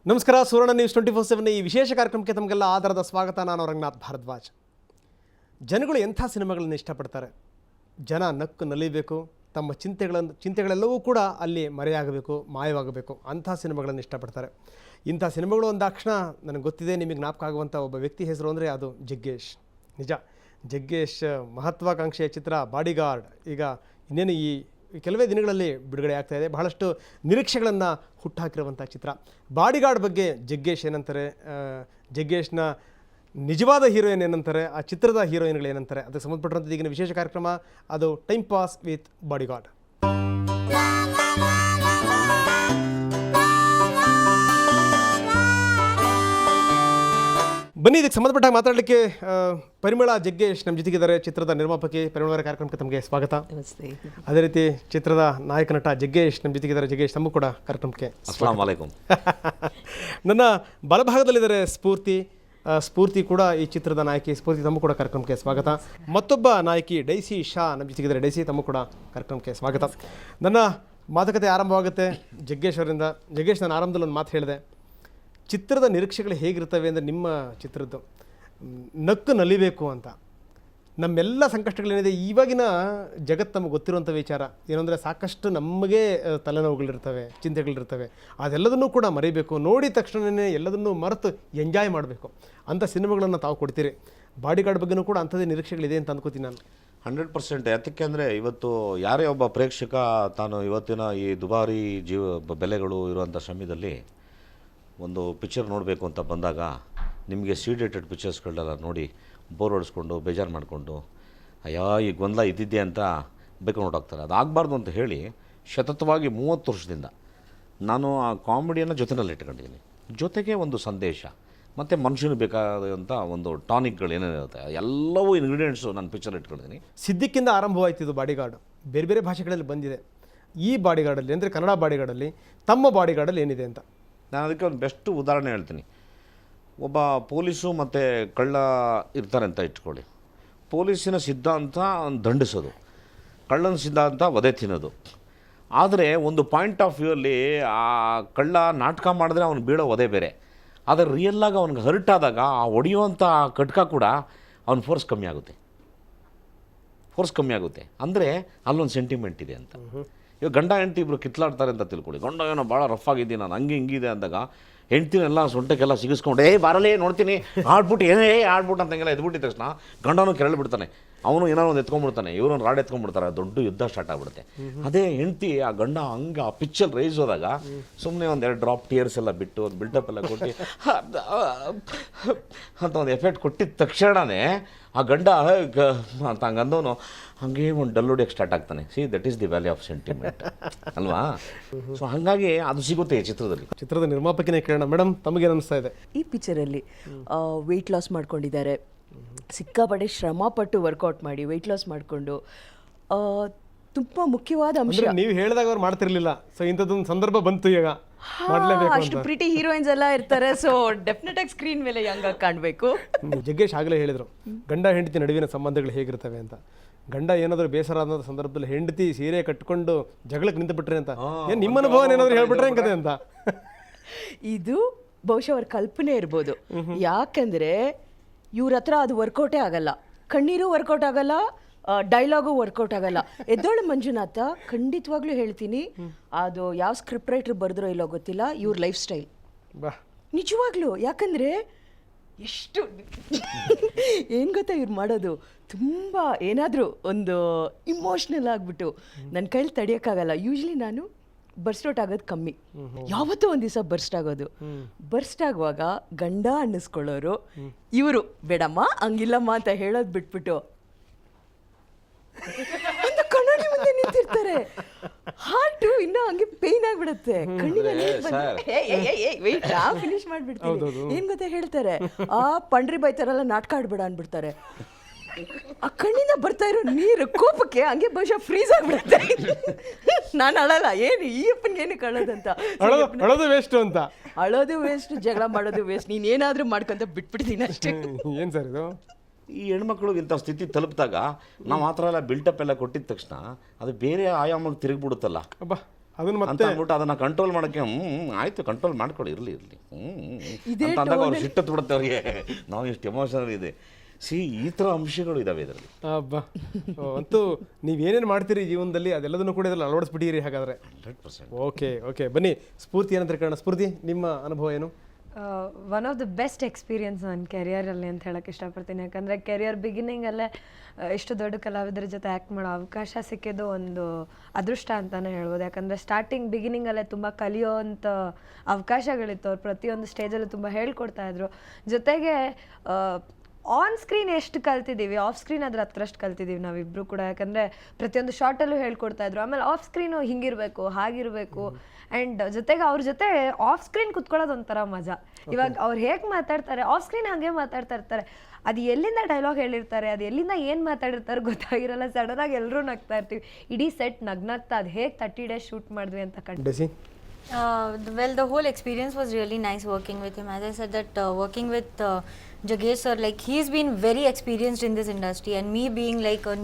ನಮಸ್ಕಾರ. ಸುವರ್ಣ ನ್ಯೂಸ್ 24/7 ಈ ವಿಶೇಷ ಕಾರ್ಯಕ್ರಮಕ್ಕೆ ತಮಗೆಲ್ಲ ಆಧಾರದ ಸ್ವಾಗತ. ನಾನು ರಂಗನಾಥ್ ಭಾರದ್ವಾಜ್. ಜನಗಳು ಎಂಥ ಸಿನಿಮಾಗಳನ್ನು ಇಷ್ಟಪಡ್ತಾರೆ? ಜನ ನಕ್ಕು ನಲಿಬೇಕು, ತಮ್ಮ ಚಿಂತೆಗಳೆಲ್ಲವೂ ಕೂಡ ಅಲ್ಲಿ ಮರೆಯಾಗಬೇಕು, ಮಾಯವಾಗಬೇಕು, ಅಂಥ ಸಿನಿಮಾಗಳನ್ನು ಇಷ್ಟಪಡ್ತಾರೆ. ಇಂಥ ಸಿನಿಮಾಗಳು ಅಂದಾಕ್ಷಣ ನನಗೆ ಗೊತ್ತಿದೆ, ನಿಮಗೆ ಜ್ಞಾಪಕ ಆಗುವಂಥ ಒಬ್ಬ ವ್ಯಕ್ತಿ ಹೆಸರು ಅಂದರೆ ಅದು ಜಗ್ಗೇಶ್. ನಿಜ, ಜಗ್ಗೇಶ್ ಮಹತ್ವಾಕಾಂಕ್ಷೆಯ ಚಿತ್ರ ಬಾಡಿಗಾರ್ಡ್ ಈಗ ಇನ್ನೇನು ಈ ಕೆಲವೇ ದಿನಗಳಲ್ಲಿ ಬಿಡುಗಡೆ ಆಗ್ತಾ ಇದೆ. ಬಹಳಷ್ಟು ನಿರೀಕ್ಷೆಗಳನ್ನು ಹುಟ್ಟುಹಾಕಿರುವಂಥ ಚಿತ್ರ ಬಾಡಿಗಾರ್ಡ್ ಬಗ್ಗೆ ಜಗ್ಗೇಶ್ ಏನಂತಾರೆ, ಜಗ್ಗೇಶ್ನ ನಿಜವಾದ ಹೀರೋಯಿನ್ ಏನಂತಾರೆ, ಆ ಚಿತ್ರದ ಹೀರೋಯಿನ್ಗಳು ಏನಂತಾರೆ, ಅದಕ್ಕೆ ಸಂಬಂಧಪಟ್ಟಂಥ ಈಗಿನ ವಿಶೇಷ ಕಾರ್ಯಕ್ರಮ ಅದು ಟೈಮ್ ಪಾಸ್ ವಿತ್ ಬಾಡಿಗಾರ್ಡ್. ಬನ್ನಿ, ಇದಕ್ಕೆ ಸಂಬಂಧಪಟ್ಟಾಗ ಮಾತಾಡಲಿಕ್ಕೆ ಪರಿಮಳ ಜಗ್ಗೇಶ್ ನಮ್ಮ ಜೊತೆಗಿದ್ದಾರೆ. ಚಿತ್ರದ ನಿರ್ಮಾಪಕಿ ಪರಿಮಳ ಕಾರ್ಯಕ್ರಮಕ್ಕೆ ತಮಗೆ ಸ್ವಾಗತ. ನಮಸ್ತೆ. ಅದೇ ರೀತಿ ಚಿತ್ರದ ನಾಯಕ ನಟ ಜಗ್ಗೇಶ್ ನಮ್ಮ ಜೊತೆಗಿದ್ದಾರೆ. ಜಗ್ಗೇಶ್, ತಮಗೂ ಕೂಡ ಕಾರ್ಯಕ್ರಮಕ್ಕೆ ಅಸ್ಸಲಾಮು ಅಲೈಕುಂ. ನನ್ನ ಬಲಭಾಗದಲ್ಲಿದ್ದಾರೆ ಸ್ಫೂರ್ತಿ ಕೂಡ ಈ ಚಿತ್ರದ ನಾಯಕಿ. ಸ್ಫೂರ್ತಿ, ತಮಗೂ ಕೂಡ ಕಾರ್ಯಕ್ರಮಕ್ಕೆ ಸ್ವಾಗತ. ಮತ್ತೊಬ್ಬ ನಾಯಕಿ ಡೈಸಿ ಶಾ ನಮ್ಮ ಜೊತೆಗಿದ್ದಾರೆ. ಡೈಸಿ, ತಮಗೂ ಕೂಡ ಕಾರ್ಯಕ್ರಮಕ್ಕೆ ಸ್ವಾಗತ. ನನ್ನ ಮಾತುಕತೆ ಆರಂಭವಾಗುತ್ತೆ ಜಗ್ಗೇಶ್ ಅವರಿಂದ. ಜಗ್ಗೇಶ್, ನಾನು ಆರಂಭದಲ್ಲಿ ಒಂದು ಮಾತು ಹೇಳಿದೆ, ಚಿತ್ರದ ನಿರೀಕ್ಷೆಗಳು ಹೇಗಿರ್ತವೆ ಅಂದರೆ ನಿಮ್ಮ ಚಿತ್ರದ್ದು ನಕ್ಕು ನಲಿಬೇಕು ಅಂತ. ನಮ್ಮೆಲ್ಲ ಸಂಕಷ್ಟಗಳೇನಿದೆ ಇವಾಗಿನ ಜಗತ್ತು ನಮಗೆ ಗೊತ್ತಿರುವಂಥ ವಿಚಾರ ಏನಂದರೆ, ಸಾಕಷ್ಟು ನಮಗೆ ತಲೆನೋವುಗಳಿರ್ತವೆ, ಚಿಂತೆಗಳಿರ್ತವೆ. ಅದೆಲ್ಲದನ್ನೂ ಕೂಡ ಮರಿಬೇಕು, ನೋಡಿದ ತಕ್ಷಣವೇ ಎಲ್ಲದನ್ನೂ ಮರೆತು ಎಂಜಾಯ್ ಮಾಡಬೇಕು ಅಂಥ ಸಿನಿಮಾಗಳನ್ನು ತಾವು ಕೊಡ್ತೀರಿ. ಬಾಡಿಗಾರ್ಡ್ ಬಗ್ಗೆನೂ ಕೂಡ ಅಂಥದ್ದೇ ನಿರೀಕ್ಷೆಗಳಿದೆ ಅಂತ ಅಂದ್ಕೋತೀನಿ ನಾನು. 100%. ಯಾತಕ್ಕೆ ಅಂದರೆ ಇವತ್ತು ಯಾರೇ ಒಬ್ಬ ಪ್ರೇಕ್ಷಕ ತಾನು ಇವತ್ತಿನ ಈ ದುಬಾರಿ ಬೆಲೆಗಳು ಇರುವಂಥ ಸಮಯದಲ್ಲಿ ಒಂದು ಪಿಕ್ಚರ್ ನೋಡಬೇಕು ಅಂತ ಬಂದಾಗ ನಿಮಗೆ ಸೀಡೇಟೆಡ್ ಪಿಕ್ಚರ್ಸ್ಗಳನ್ನೆಲ್ಲ ನೋಡಿ ಬೋರ್ ಹೊಡಿಸ್ಕೊಂಡು ಬೇಜಾರು ಮಾಡಿಕೊಂಡು ಅಯ್ಯೋ ಈ ಗೊಂದಲ ಇದ್ದಿದ್ದೆ ಅಂತ ಬೇಕು ನೋಡೋಗ್ತಾರೆ. ಅದಾಗಬಾರ್ದು ಅಂತ ಹೇಳಿ ಸತತವಾಗಿ 30 ವರ್ಷದಿಂದ ನಾನು ಆ ಕಾಮಿಡಿಯನ್ನು ಜೊತೆಯಲ್ಲಿ ಇಟ್ಕೊಂಡಿದ್ದೀನಿ. ಜೊತೆಗೆ ಒಂದು ಸಂದೇಶ ಮತ್ತು ಮನುಷ್ಯನಿಗೆ ಬೇಕಾದಂಥ ಒಂದು ಟಾನಿಕ್ಗಳು ಏನೇನಿರುತ್ತೆ ಎಲ್ಲವೂ ಇಂಗ್ರೀಡಿಯೆಂಟ್ಸು ನಾನು ಪಿಕ್ಚರ್ ಇಟ್ಕೊಂಡಿದ್ದೀನಿ. ಸಿದ್ದಿಕ್ಕಿಂದ ಆರಂಭವಾಯ್ತು ಇದು ಬಾಡಿಗಾರ್ಡ್. ಬೇರೆ ಬೇರೆ ಭಾಷೆಗಳಲ್ಲಿ ಬಂದಿದೆ. ಈ ಬಾಡಿಗಾರ್ಡಲ್ಲಿ ಅಂದರೆ ಕನ್ನಡ ಬಾಡಿಗಾರ್ಡಲ್ಲಿ, ತಮ್ಮ ಬಾಡಿಗಾರ್ಡಲ್ಲಿ ಏನಿದೆ ಅಂತ ನಾನು ಅದಕ್ಕೆ ಒಂದು ಬೆಸ್ಟ್ ಉದಾಹರಣೆ ಹೇಳ್ತೀನಿ. ಒಬ್ಬ ಪೊಲೀಸು ಮತ್ತು ಕಳ್ಳ ಇರ್ತಾರೆ ಅಂತ ಇಟ್ಕೊಳ್ಳಿ. ಪೊಲೀಸಿನ ಸಿದ್ಧಾಂತ ದಂಡಿಸೋದು, ಕಳ್ಳನ ಸಿದ್ಧಾಂತ ವಧೆ ತಿನ್ನೋದು. ಆದರೆ ಒಂದು ಪಾಯಿಂಟ್ ಆಫ್ ವ್ಯೂ ಅಲ್ಲಿ ಆ ಕಳ್ಳ ನಾಟಕ ಮಾಡಿದ್ರೆ ಅವ್ನು ಬೀಳೋ ವಧೆ ಬೇರೆ. ಆದರೆ ರಿಯಲ್ಲಾಗಿ ಅವ್ನಿಗೆ ಹರ್ಟ್ ಆದಾಗ ಆ ಹೊಡೆಯುವಂಥ ಕಟ್ಕ ಕೂಡ ಅವ್ನ ಫೋರ್ಸ್ ಕಮ್ಮಿ ಆಗುತ್ತೆ. ಅಂದರೆ ಅಲ್ಲೊಂದು ಸೆಂಟಿಮೆಂಟ್ ಇದೆ ಅಂತ. ಇವಾಗ ಗಂಡ ಹೆಂಡತಿ ಇಬ್ಬರು ಕಿತ್ಲಾಡ್ತಾರೆ ಅಂತ ತಿಳ್ಕೊಳ್ಳಿ. ಗಂಡ ಏನೋ ಭಾಳ ರಫ್ ಆಗಿದ್ದೀನಿ ನಾನು, ಹಂಗೆ ಹಿಂಗಿದೆ ಅಂದಾಗ ಹೆಂಡ್ತಿನೆಲ್ಲ ಸೊಂಟಕ್ಕೆಲ್ಲ ಸಿಗಿಸ್ಕೊಂಡು ಬಾರಲೇ ನೋಡ್ತೀನಿ ಆಡ್ಬಿಟ್ಟು ಆಡ್ಬಿಟ್ಟು ಅಂತಂಗೆಲ್ಲ ಎದ್ಬಿಟ್ಟಿದ ತಕ್ಷಣ ಗಂಡನೂ ಕೆರಳು ಬಿಡ್ತಾನೆ. ಅವನು ಏನೋ ಒಂದು ಎತ್ಕೊಂಡ್ಬಿಡ್ತಾನೆ, ಇವರೊಂದು ರಾಡ್ ಎತ್ಕೊಂಡ್ಬಿಡ್ತಾರೆ, ದೊಡ್ಡ ಯುದ್ಧ ಸ್ಟಾರ್ಟ್ ಆಗಿಬಿಡುತ್ತೆ. ಅದೇ ಹೆಂಡ್ತಿ ಆ ಗಂಡ ಹಂಗೆ ಆ ಪಿಚ್ಚಲ್ಲಿ ರೈಸ್ ಹೋದಾಗ ಸುಮ್ಮನೆ ಒಂದು 2 ಡ್ರಾಪ್ ಟಿಯರ್ಸ್ ಎಲ್ಲ ಬಿಟ್ಟು ಒಂದು ಬಿಲ್ಡಪ್ ಎಲ್ಲ ಕೊಟ್ಟು ಅಂತ ಒಂದು ಎಫೆಕ್ಟ್ ಕೊಟ್ಟಿದ್ದ ತಕ್ಷಣವೇ ಆ ಗಂಡ ಅಂತ ಹಂಗಂದವನು ಹಾಗೆ ಒಂದು ಡಲ್ ಹೊಡಿಯೋಕ್ಕೆ ಸ್ಟಾರ್ಟ್ ಆಗ್ತಾನೆ. That is the value of sentiment ಅಲ್ವಾ? ಸೊ ಹಾಗಾಗಿ ಅದು ಸಿಗುತ್ತೆ ಈ ಚಿತ್ರದಲ್ಲಿ. ಚಿತ್ರದ ನಿರ್ಮಾಪಕಿನೇ ಕೇಳೋಣ. ಮೇಡಮ್, ತಮಗೇನು ಅನಿಸ್ತಾ ಇದೆ? ಈ ಪಿಕ್ಚರಲ್ಲಿ ವೆಯ್ಟ್ ಲಾಸ್ ಮಾಡ್ಕೊಂಡಿದ್ದಾರೆ, ಸಿಕ್ಕಾಪಟ್ಟೆ ಶ್ರಮಪಟ್ಟು ವರ್ಕೌಟ್ ಮಾಡಿ ವೆಯ್ಟ್ ಲಾಸ್ ಮಾಡಿಕೊಂಡು ತುಂಬ ಮುಖ್ಯವಾದ ಅಂಶ. ನೀವು ಹೇಳಿದಾಗ ಅವ್ರು ಮಾಡ್ತಿರ್ಲಿಲ್ಲ, ಸೊ ಇಂಥದ್ದೊಂದು ಸಂದರ್ಭ ಬಂತು, ಈಗ ಅಷ್ಟು ಪ್ರಿಟಿ ಹೀರೋಯಿನ್ಸ್ ಎಲ್ಲ ಇರ್ತಾರೆ, ಸೊ ಡೆಫಿನೆಟ್ ಆಗಿ ಸ್ಕ್ರೀನ್ ಮೇಲೆ ಯಂಗಾಗಿ ಕಾಣಬೇಕು. ಜಗ್ಗೇಶ್ ಆಗಲೇ ಹೇಳಿದರು, ಗಂಡ ಹೆಂಡತಿ ನಡುವಿನ ಸಂಬಂಧಗಳು ಹೇಗಿರ್ತವೆ ಅಂತ. ಗಂಡ ಏನಾದರೂ ಬೇಸರ ಅನ್ನೋ ಸಂದರ್ಭದಲ್ಲಿ ಹೆಂಡತಿ ಸೀರೆ ಕಟ್ಕೊಂಡು ಜಗಳಕ್ಕೆ ನಿಂತು ಬಿಟ್ರೆ ಅಂತ, ಏನು ನಿಮ್ಮ ಅನುಭವ ಏನಾದರೂ ಹೇಳ್ಬಿಟ್ರೆ ಹೆಂಗದೆ ಅಂತ. ಇದು ಬಹುಶಃ ಅವ್ರ ಕಲ್ಪನೆ ಇರ್ಬೋದು. ಯಾಕಂದ್ರೆ ಇವ್ರ ಹತ್ರ ಅದು ವರ್ಕೌಟೇ ಆಗಲ್ಲ, ಕಣ್ಣೀರು ವರ್ಕೌಟ್ ಆಗಲ್ಲ, ಡೈಲಾಗು ವರ್ಕೌಟ್ ಆಗಲ್ಲ. ಎದ್ದೋಳು ಮಂಜುನಾಥ ಖಂಡಿತವಾಗ್ಲೂ ಹೇಳ್ತೀನಿ, ಅದು ಯಾವ ಸ್ಕ್ರಿಪ್ಟ್ ರೈಟರ್ ಬರೆದ್ರೋ ಇಲ್ಲೋ ಗೊತ್ತಿಲ್ಲ, ಇವ್ರ ಲೈಫ್ ಸ್ಟೈಲ್ ನಿಜವಾಗ್ಲೂ. ಯಾಕಂದರೆ ಎಷ್ಟು ಏನು ಗೊತ್ತಾ ಇವ್ರು ಮಾಡೋದು, ತುಂಬ ಏನಾದರೂ ಒಂದು ಇಮೋಷ್ನಲ್ ಆಗಿಬಿಟ್ಟು ನನ್ನ ಕೈಲಿ ತಡೆಯೋಕ್ಕಾಗಲ್ಲ. ಯೂಶ್ವಲಿ ನಾನು ಬರ್ಸ್ಟ್ ಔಟ್ ಆಗೋದು ಕಮ್ಮಿ, ಯಾವತ್ತೂ ಒಂದು ದಿವಸ ಬರ್ಸ್ಟ್ ಆಗುವಾಗ ಗಂಡ ಅನ್ನಿಸ್ಕೊಳ್ಳೋರು ಇವರು, ಬೇಡಮ್ಮ ಹಂಗಿಲ್ಲಮ್ಮ ಅಂತ ಹೇಳೋದು ಬಿಟ್ಬಿಟ್ಟು ಒಂದು ಕಣ್ಣಾಡಿ ಮುಂದೆ ನಿಂತಿರ್ತಾರೆ. ಹಾರ್ಟು ಇನ್ನೂ ಹಂಗೆ ಪೇನ್ ಆಗಿಬಿಡುತ್ತೆ. ಫಿನಿಶ್ ಮಾಡ್ಬಿಡ್ತೀನಿ. ಏನ್ ಗೊತ್ತಾ ಹೇಳ್ತಾರೆ, ಆ ಪಂಡ್ರಿ ಬೈತಾರಲ್ಲ ನಾಟಕ ಆಡ್ಬೇಡ ಅನ್ಬಿಡ್ತಾರೆ. ಆ ಕಣ್ಣಿಂದ ಬರ್ತಾ ಇರೋ ನೀರು ಕೋಪಕ್ಕೆ ಹಂಗೆ ಬಹುಶಃ ಫ್ರೀಸ್ ಆಗಿಬಿಡುತ್ತೆ. ನಾನು ಅಳಲ್ಲ, ಏನು ಈ ಅಪ್ಪನಿಗೆ ಏನು ಕಳೋದಂತ, ಅಳೋದು ವೇಸ್ಟ್ ಅಂತ, ಅಳೋದು ವೇಸ್ಟ್, ಜಗಳ ಮಾಡೋದು ವೇಸ್ಟ್, ನೀನೇನಾದ್ರೂ ಮಾಡ್ಕೊಂತ ಬಿಟ್ಬಿಡ್ತೀನಿ ಅಷ್ಟೇ. ಏನು ಸರ್ ಇದು? ಈ ಹೆಣ್ಮಕ್ಳು ಇಂಥ ಸ್ಥಿತಿ ತಲುಪಿದಾಗ ನಾವು ಆ ಥರ ಎಲ್ಲ ಬಿಲ್ಟಪ್ ಎಲ್ಲ ಕೊಟ್ಟಿದ ತಕ್ಷಣ ಅದು ಬೇರೆ ಆಯಾಮಕ್ಕೆ ತಿರುಗಿಬಿಡುತ್ತಲ್ಲ. ಅಬ್ಬಾ, ಅದನ್ನ ಅಂತ ಅಂದ್ಬಿಟ್ಟು ಅದನ್ನು ಕಂಟ್ರೋಲ್ ಮಾಡೋಕ್ಕೆ ಆಯಿತು ಕಂಟ್ರೋಲ್ ಮಾಡ್ಕೊಳ್ಳಿ, ಇರಲಿ ಇದೇ ಅಂತ ಅಂದಾಗ ಅವ್ರು ಸಿಟ್ಟತ್ತು ಬಿಡುತ್ತೆ ಅವ್ರಿಗೆ, ನಾವು ಇಷ್ಟು ಎಮೋಷನಲ್ ಇದೆ. ಈ ಥರ ಅಂಶಗಳು ಇದ್ದಾವೆ ಇದರಲ್ಲಿ. ಅಬ್ಬಾ, ಅಂತೂ ನೀವೇನೇನು ಮಾಡ್ತೀರಿ ಜೀವನದಲ್ಲಿ ಅದೆಲ್ಲದನ್ನು ಕೂಡ ಇದರಲ್ಲಿ ಅಳವಡಿಸ್ಬಿಟ್ಟಿರಿ ಹಾಗಾದರೆ. 100%. ಓಕೆ ಬನ್ನಿ ಸ್ಫೂರ್ತಿ ಏನಂತ ಕಾರಣ. ಸ್ಫೂರ್ತಿ, ನಿಮ್ಮ ಅನುಭವ ಏನು? One of the best experience ನನ್ನ ಕೆರಿಯರಲ್ಲಿ ಅಂತ ಹೇಳಕ್ಕೆ ಇಷ್ಟಪಡ್ತೀನಿ. ಯಾಕಂದರೆ ಕೆರಿಯರ್ ಬಿಗಿನಿಂಗಲ್ಲೇ ಇಷ್ಟು ದೊಡ್ಡ ಕಲಾವಿದರ ಜೊತೆ ಆ್ಯಕ್ಟ್ ಮಾಡೋ ಅವಕಾಶ ಸಿಕ್ಕಿದ್ದು ಒಂದು ಅದೃಷ್ಟ ಅಂತಲೇ ಹೇಳ್ಬೋದು. ಯಾಕಂದರೆ ಸ್ಟಾರ್ಟಿಂಗ್ ಬಿಗಿನಿಂಗಲ್ಲೇ ತುಂಬ ಕಲಿಯೋವಂಥ ಅವಕಾಶಗಳಿತ್ತು. ಅವ್ರು ಪ್ರತಿಯೊಂದು ಸ್ಟೇಜಲ್ಲೂ ತುಂಬ ಹೇಳ್ಕೊಡ್ತಾಯಿದ್ರು. ಜೊತೆಗೆ ಆನ್ ಸ್ಕ್ರೀನ್ ಎಷ್ಟು ಕಲ್ತಿದ್ದೀವಿ, ಆಫ್ ಸ್ಕ್ರೀನ್ ಅದ್ರ ಹತ್ರಷ್ಟು ಕಲ್ತಿದ್ದೀವಿ ನಾವಿಬ್ಬರು ಕೂಡ. ಯಾಕಂದರೆ ಪ್ರತಿಯೊಂದು ಶಾರ್ಟಲ್ಲೂ ಹೇಳ್ಕೊಡ್ತಾಯಿದ್ರು. ಆಮೇಲೆ ಆಫ್ ಸ್ಕ್ರೀನು ಹಿಂಗಿರಬೇಕು ಹಾಗಿರಬೇಕು. ಆ್ಯಂಡ್ ಜೊತೆಗೆ ಅವ್ರ ಜೊತೆ ಆಫ್ ಸ್ಕ್ರೀನ್ ಕುತ್ಕೊಳ್ಳೋದು ಒಂಥರ ಮಜಾ. ಇವಾಗ ಅವ್ರು ಹೇಗೆ ಮಾತಾಡ್ತಾರೆ, ಆಫ್ ಸ್ಕ್ರೀನ್ ಹಾಗೆ ಮಾತಾಡ್ತಾ ಇರ್ತಾರೆ. ಅದು ಎಲ್ಲಿಂದ ಡೈಲಾಗ್ ಹೇಳಿರ್ತಾರೆ, ಅದು ಎಲ್ಲಿಂದ ಏನು ಮಾತಾಡಿರ್ತಾರೆ ಗೊತ್ತಾಗಿರಲ್ಲ. ಸಡನ್ನಾಗಿ ಎಲ್ಲರೂ ನಗ್ತಾ ಇರ್ತೀವಿ. ಇಡೀ ಸೆಟ್ ನಗ್ನಗ್ತಾ ಅದು ಹೇಗೆ 30 days ಶೂಟ್ ಮಾಡಿದ್ವಿ ಅಂತ ಕಂಡು. Well, the whole experience was really nice working with him. As I said that working with Jagesh sir, like he's been very experienced in this industry, and me being like a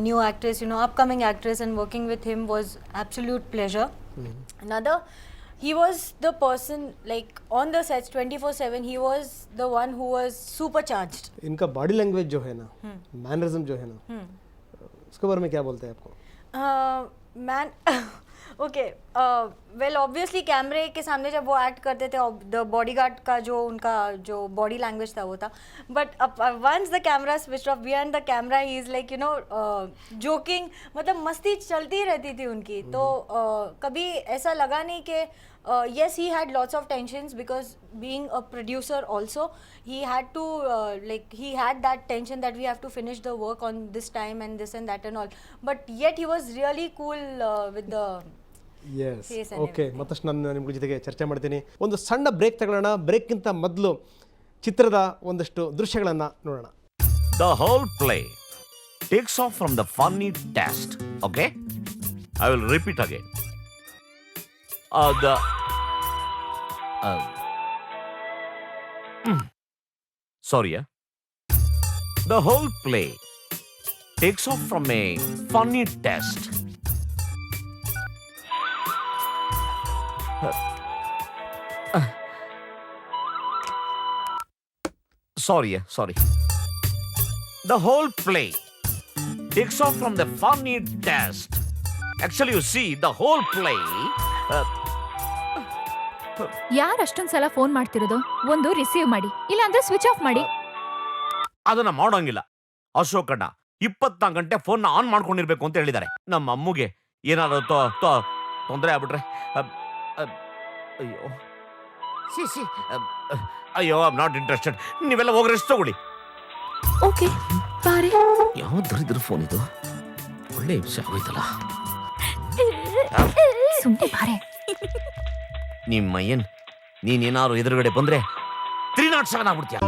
new actress, you know, upcoming actress, and working with him was absolute pleasure. Another, he was the person like on the sets 24/7. He was the one who was supercharged. इनका body language जो है ना, mannerism जो है ना, उसके बारे में क्या बोलते हैं आपको? Man, okay, well obviously कैमरे के सामने जब वो एक्ट करते थे, द बॉडीगार्ड का जो उनका जो बॉडी लैंग्वेज था वो था. But once the camera switch off, behind the camera ही is like you know joking, मतलब मस्ती चलती रहती थी उनकी. तो कभी ऐसा लगा नहीं कि yes, he had lots of tensions because being a producer also, he had to he had that tension that we have to finish the work on this time and this and that and all. But yet he was really cool with the S. Okay, ಮತ್ತಷ್ಟು ನಾನು ನಿಮ್ಮ ಜೊತೆಗೆ ಚರ್ಚೆ ಮಾಡ್ತೀನಿ. ಒಂದು ಸಣ್ಣ break ತಗೊಳ್ಳೋಣ. ಬ್ರೇಕ್ಗಿಂತ ಮೊದಲು ಚಿತ್ರದ ಒಂದಷ್ಟು ದೃಶ್ಯಗಳನ್ನು ನೋಡೋಣ. The whole play takes off from the funny test. Okay? I will repeat again. Sorry. The whole play takes off from a funny test. Sorry. The whole play takes off from the funny test. Actually, you see, the whole play. ಯಾರು ಅಷ್ಟೊಂದು ಸಲ phone ಮಾಡ್ತಿರೋದು? ಒಂದು receive ಮಾಡಿ, ಇಲ್ಲ ಅಂದ್ರೆ switch off ಮಾಡಿ. ಅದನ್ನ ಮಾಡೋಂಗಿಲ್ಲ ಅಶೋಕಣ್ಣ. 24 ಗಂಟೆ ಫೋನ್ ಆನ್ ಮಾಡ್ಕೊಂಡಿರ್ಬೇಕು ಅಂತ ಹೇಳಿದ್ದಾರೆ. ನಮ್ಮ ಅಮ್ಮಗೆ ಏನಾದ್ರು ತೊಂದರೆ ಆಗ್ಬಿಟ್ರೆ ಅಯ್ಯೋ ಐ ಆಮ್ ನಾಟ್ ಇಂಟ್ರೆಸ್ಟೆಡ್. ನೀವೆಲ್ಲ ಹೋಗಿ ರೆಸ್ಟ್ ತಗೊಳ್ಳಿ. ಓಕೆ ಬಾರೆ. ಯಾವ ದರಿದ್ರ ಫೋನ್ ಇದು? ಒಳ್ಳೆ ವಿಷಯ ಆಗೋಯ್ತಲ್ಲ. ಸುಮ್ಮನೆ ಬಾರೆ. ನಿಮ್ಮಯ್ಯನ್ ನೀನೇನಾದ್ರು ಎದುರುಗಡೆ ಬಂದ್ರೆ 307 ಆಗ್ಬಿಡ್ತೀಯ.